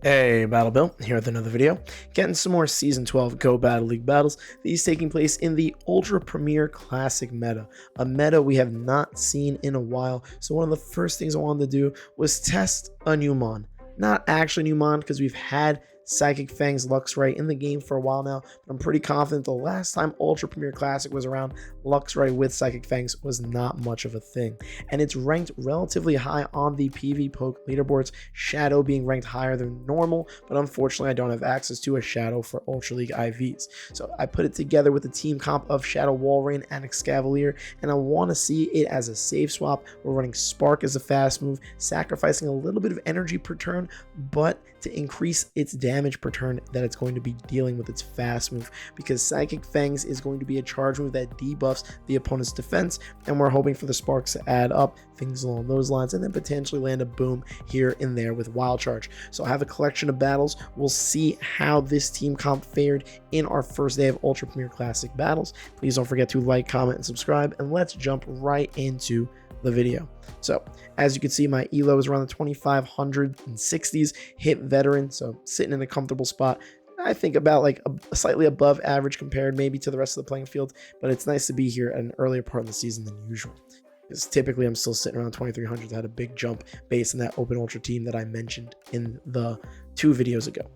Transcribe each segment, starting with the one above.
Hey, Battle Bill, here with another video. Getting some more Season 12 Go Battle League battles, these taking place in the Ultra Premier Classic meta, a meta we have not seen in a while. So one of the first things I wanted to do was test a new mon. Not actually new mon, because we've had Psychic Fang's Luxray in the game for a while now, but I'm pretty confident the last time Ultra Premier Classic was around, Luxray with Psychic Fangs was not much of a thing. And it's ranked relatively high on the PvP Poke leaderboards, Shadow being ranked higher than normal, but unfortunately I don't have access to a Shadow for Ultra League IVs. So I put it together with a team comp of Shadow Walrein and Excavalier, and I want to see it as a safe swap. We're running Spark as a fast move, sacrificing a little bit of energy per turn, but to increase its damage per turn that it's going to be dealing with its fast move, because Psychic Fangs is going to be a charge move that debuffs the opponent's defense, and we're hoping for the sparks to add up, things along those lines, and then potentially land a boom here and there with Wild Charge. So I have a collection of battles. We'll see how this team comp fared in our first day of Ultra Premier Classic battles. Please don't forget to like, comment, and subscribe, and let's jump right into the video. So as you can see, my elo is around the 2560s, hit veteran, so sitting in a comfortable spot. I think about like a slightly above average compared maybe to the rest of the playing field, but it's nice to be here at an earlier part of the season than usual, because typically I'm still sitting around 2300s. I had a big jump based on that open ultra team that I mentioned in the 2 videos ago.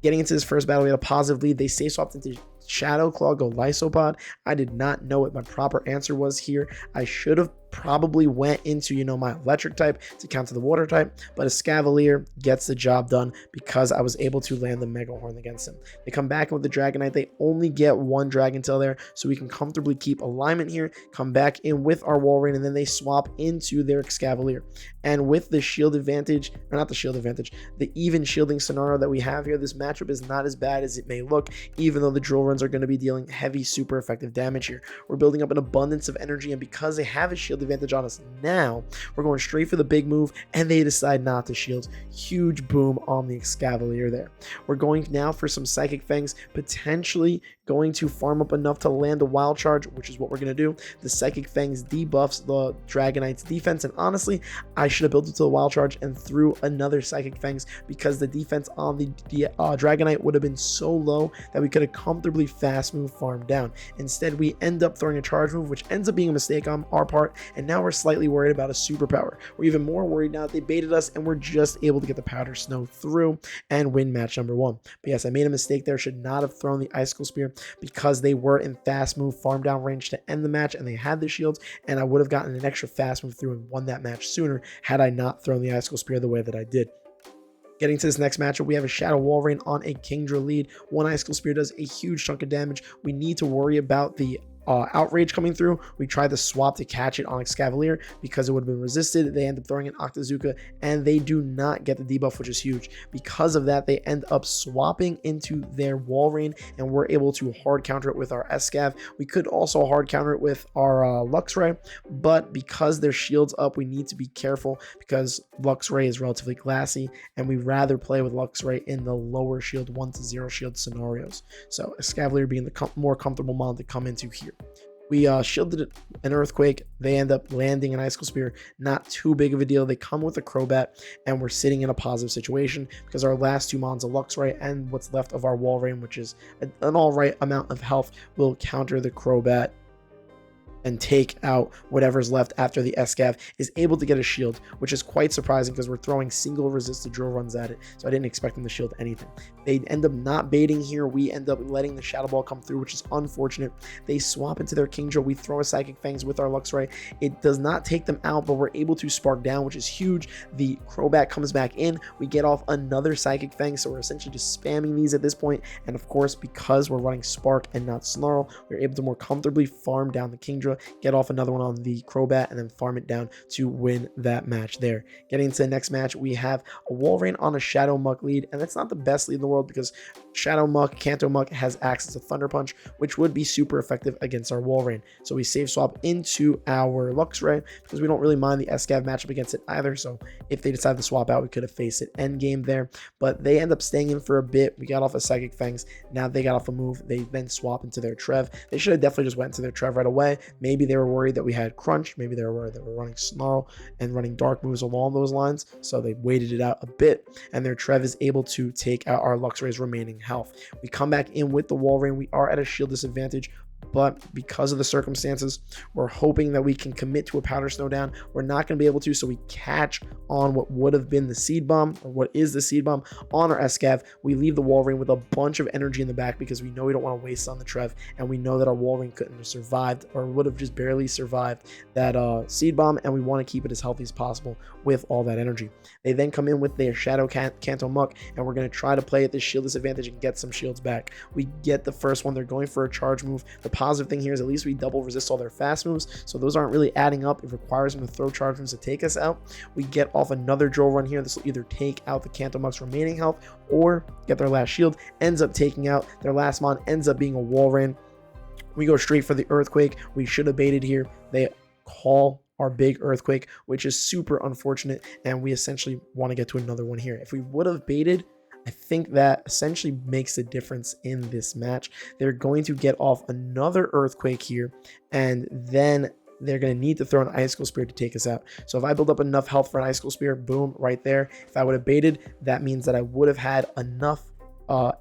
Getting into this first battle, we had a positive lead. They safe swapped into Shadow Claw, go Lysopod. I did not know what my proper answer was here. I should have probably went into, my electric type to counter the water type, but Excavalier gets the job done because I was able to land the Mega Horn against him. They come back in with the Dragonite. They only get 1 Dragon Tail there, so we can comfortably keep alignment here, come back in with our Walrein, and then they swap into their Excavalier. And with the shield advantage, or not the shield advantage, the even shielding scenario that we have here, this matchup is not as bad as it may look, even though the drill runs are going to be dealing heavy, super effective damage here. We're building up an abundance of energy, and because they have a shield advantage on us now, we're going straight for the big move, and they decide not to shield. Huge boom on the Excavalier there. We're going now for some Psychic Fangs, potentially going to farm up enough to land a Wild Charge, which is what we're going to do. The Psychic Fangs debuffs the Dragonite's defense, and honestly, I should have built it to the Wild Charge and threw another Psychic Fangs, because the defense on the Dragonite would have been so low that we could have comfortably fast move farm down. Instead, we end up throwing a charge move, which ends up being a mistake on our part, and now we're slightly worried about a superpower. We're even more worried now that they baited us, and we're just able to get the Powder Snow through and win match number 1. But yes, I made a mistake there. Should not have thrown the Icicle Spear, because they were in fast move farm down range to end the match, and they had the shields, and I would have gotten an extra fast move through and won that match sooner had I not thrown the Icicle Spear the way that I did. Getting to this next matchup, we have a Shadow Walrein on a Kingdra lead. 1 Icicle Spear does a huge chunk of damage. We need to worry about the Outrage coming through. We tried to swap to catch it on Excavalier because it would have been resisted. They end up throwing an Octazooka, and they do not get the debuff, which is huge. Because of that, they end up swapping into their Walrein, and we're able to hard counter it with our Escav. We could also hard counter it with our Luxray, but because their shield's up, we need to be careful, because Luxray is relatively glassy, and we rather play with Luxray in the lower shield 1-0 shield scenarios. So Excavalier being the more comfortable mod to come into here. We shielded an Earthquake. They end up landing an Icicle Spear. Not too big of a deal. They come with a Crobat, and we're sitting in a positive situation because our last 2 mons, a Luxray and what's left of our Walrein, which is an alright amount of health, will counter the Crobat and take out whatever's left after the Escav is able to get a shield, which is quite surprising because we're throwing single resisted drill runs at it, so I didn't expect them to shield anything. They end up not baiting here. We end up letting the Shadow Ball come through, which is unfortunate. They swap into their Kingdra. We throw a Psychic Fangs with our Luxray. It does not take them out, but we're able to spark down, which is huge. The Crobat comes back in. We get off another Psychic Fang, so we're essentially just spamming these at this point. And of course, because we're running Spark and not Snarl, we're able to more comfortably farm down the Kingdra, get off another one on the Crobat, and then farm it down to win that match there. Getting into the next match, we have a Walrein on a Shadow Muck lead, and that's not the best lead in the world because Shadow Muck, Kanto Muck has access to Thunder Punch, which would be super effective against our Walrein. So we save swap into our Luxray because we don't really mind the Escav matchup against it either. So if they decide to swap out, we could have faced it end game there. But they end up staying in for a bit. We got off a Psychic Fangs. Now they got off a move. They then swap into their Trev. They should have definitely just went into their Trev right away. Maybe they were worried that we had Crunch. Maybe they were worried that we're running Snarl and running Dark moves along those lines. So they waited it out a bit, and their Trev is able to take out our Luxray's remaining health. We come back in with the Walrein. We are at a shield disadvantage, but because of the circumstances, we're hoping that we can commit to a Powder Snow down. We're not going to be able to, so we catch on what would have been the Seed Bomb, or what is the Seed Bomb, on our Escav. We leave the Walrein with a bunch of energy in the back because we know we don't want to waste on the Trev, and we know that our Walrein couldn't have survived, or would have just barely survived that Seed Bomb, and we want to keep it as healthy as possible with all that energy. They then come in with their Shadow Kanto Muck, and we're going to try to play at this shield disadvantage and get some shields back. We get the first one. They're going for a charge move. The positive thing here is at least we double resist all their fast moves, so those aren't really adding up. It requires them to throw charge moves to take us out. We get off another drill run here. This will either take out the Kanto Muck's remaining health or get their last shield. Ends up taking out their last mon, ends up being a Walrein. We go straight for the Earthquake. We should have baited here. They call our big Earthquake, which is super unfortunate, and we essentially want to get to another one here. If we would have baited, I think that essentially makes the difference in this match. They're going to get off another Earthquake here, and then they're going to need to throw an Icicle Spear to take us out. So if I build up enough health for an Icicle Spear, boom, right there. If I would have baited, that means that I would have had enough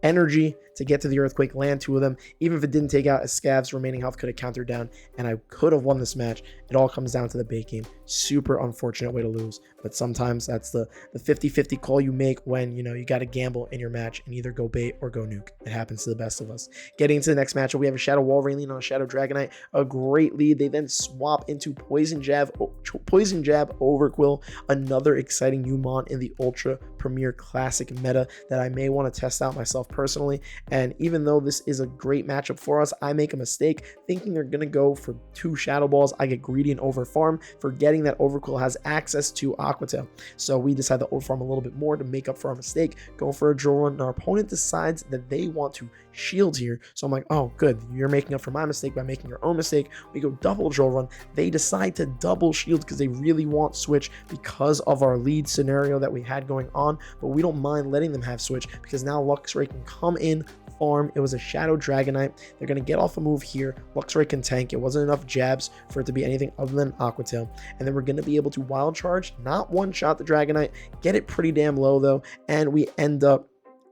energy to get to the Earthquake, land two of them. Even if it didn't take out, Escav's remaining health could have countered down, and I could have won this match. It all comes down to the bait game. Super unfortunate way to lose, but sometimes that's the 50-50 call you make when, you know, you got to gamble in your match and either go bait or go nuke. It happens to the best of us. Getting into the next matchup, we have a Shadow Walrein lead on a Shadow Dragonite, a great lead. They then swap into Poison Jab Overquill, another exciting new mon in the Ultra Premier Classic meta that I may want to test out myself personally. And even though this is a great matchup for us, I make a mistake thinking they're going to go for 2 Shadow Balls. I get greedy and overfarm, forgetting that Overquill has access to Aqua Tail. So we decide to overfarm a little bit more to make up for our mistake, go for a drill run, and our opponent decides that they want to shield here. So I'm like, oh, good, you're making up for my mistake by making your own mistake. We go double drill run. They decide to double shield because they really want switch because of our lead scenario that we had going on, but we don't mind letting them have switch because now Luxray can come in, farm. It was a Shadow Dragonite. They're going to get off a move here. Luxray can tank. It wasn't enough jabs for it to be anything other than Aqua Tail. And then we're going to be able to wild charge, not one-shot the Dragonite, get it pretty damn low though, and we end up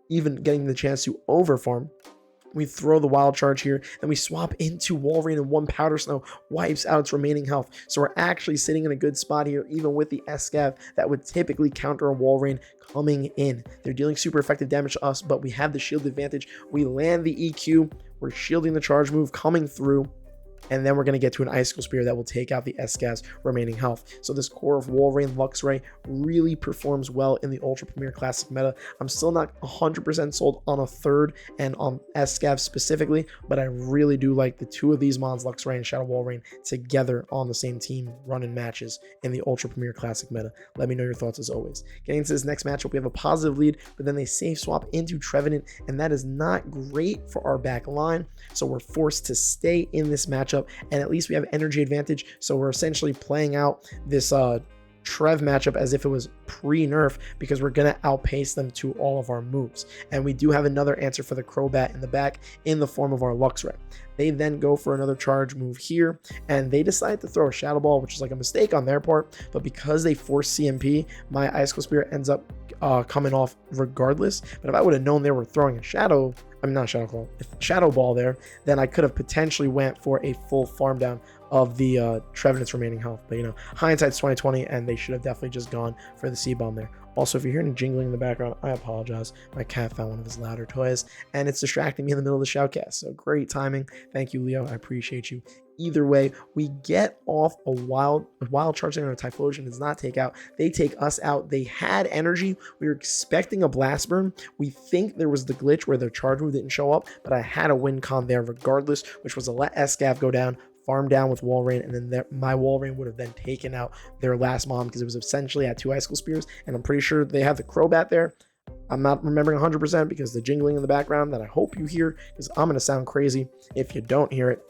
even getting the chance to overfarm. We throw the wild charge here, and we swap into Walrein, and 1 Powder Snow wipes out its remaining health. So we're actually sitting in a good spot here, even with the Escav that would typically counter a Walrein coming in. They're dealing super effective damage to us, but we have the shield advantage. We land the EQ. We're shielding the charge move coming through. And then we're going to get to an Icicle Spear that will take out the Escav's remaining health. So this core of Walrein Luxray really performs well in the Ultra Premier Classic meta. I'm still not 100% sold on a third and on Escav specifically, but I really do like the 2 of these mons, Luxray and Shadow Walrein, together on the same team running matches in the Ultra Premier Classic meta. Let me know your thoughts as always. Getting into this next matchup, we have a positive lead, but then they save swap into Trevenant, and that is not great for our back line. So we're forced to stay in this matchup, and at least we have energy advantage. So we're essentially playing out this Trev matchup as if it was pre-nerf because we're going to outpace them to all of our moves. And we do have another answer for the Crobat in the back in the form of our Luxray. They then go for another charge move here, and they decide to throw a Shadow Ball, which is like a mistake on their part, but because they force CMP, my Icicle Spear ends up coming off regardless. But if I would have known they were throwing a Shadow Ball there, then I could have potentially went for a full farm down of the Trevenant's remaining health. But you know, hindsight's 2020, and they should have definitely just gone for the Seed Bomb there. Also, if you're hearing jingling in the background, I apologize. My cat found one of his louder toys, and it's distracting me in the middle of the shoutcast. So great timing. Thank you, Leo. I appreciate you. Either way, we get off a wild charge and a Typhlosion does not take out. They take us out. They had energy. We were expecting a Blast Burn. We think there was the glitch where their charge move didn't show up, but I had a win con there regardless, which was to let Escav go down, farm down with Walrein, and then my Walrein would have then taken out their last mom because it was essentially at 2 Icicle Spears, and I'm pretty sure they have the Crobat there. I'm not remembering 100% because the jingling in the background that I hope you hear, because I'm going to sound crazy if you don't hear it,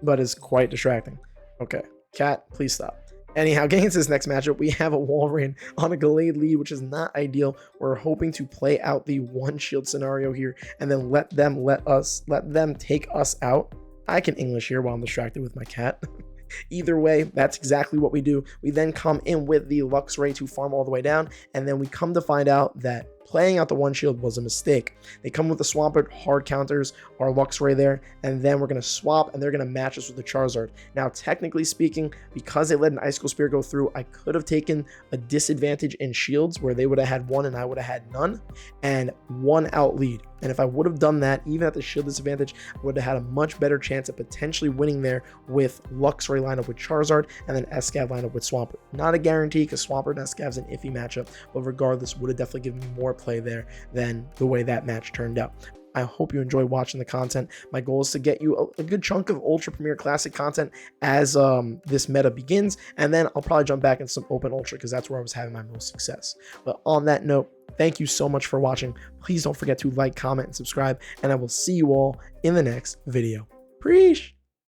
but it's quite distracting. Okay, cat, please stop. Anyhow, getting into this next matchup, we have a Walrein on a Gallade lead, which is not ideal. We're hoping to play out the one shield scenario here and then let them take us out. I can English here while I'm distracted with my cat. Either way, that's exactly what we do. We then come in with the Luxray to farm all the way down, and then we come to find out that playing out the one shield was a mistake. They come with the Swampert hard counters, our Luxray there, and then we're going to swap, and they're going to match us with the Charizard. Now, technically speaking, because they let an Icicle Spear go through, I could have taken a disadvantage in shields where they would have had one and I would have had none, and one out lead. And if I would have done that, even at the shield disadvantage, I would have had a much better chance at potentially winning there with Luxray lineup with Charizard and then Escav lineup with Swampert. Not a guarantee because Swampert and Escav is an iffy matchup, but regardless, would have definitely given me more play there than the way that match turned out. I hope you enjoy watching the content. My goal is to get you a good chunk of Ultra Premier Classic content as this meta begins, and then I'll probably jump back into some Open Ultra because that's where I was having my most success. But on that note, thank you so much for watching. Please don't forget to like, comment, and subscribe, and I will see you all in the next video. Preach!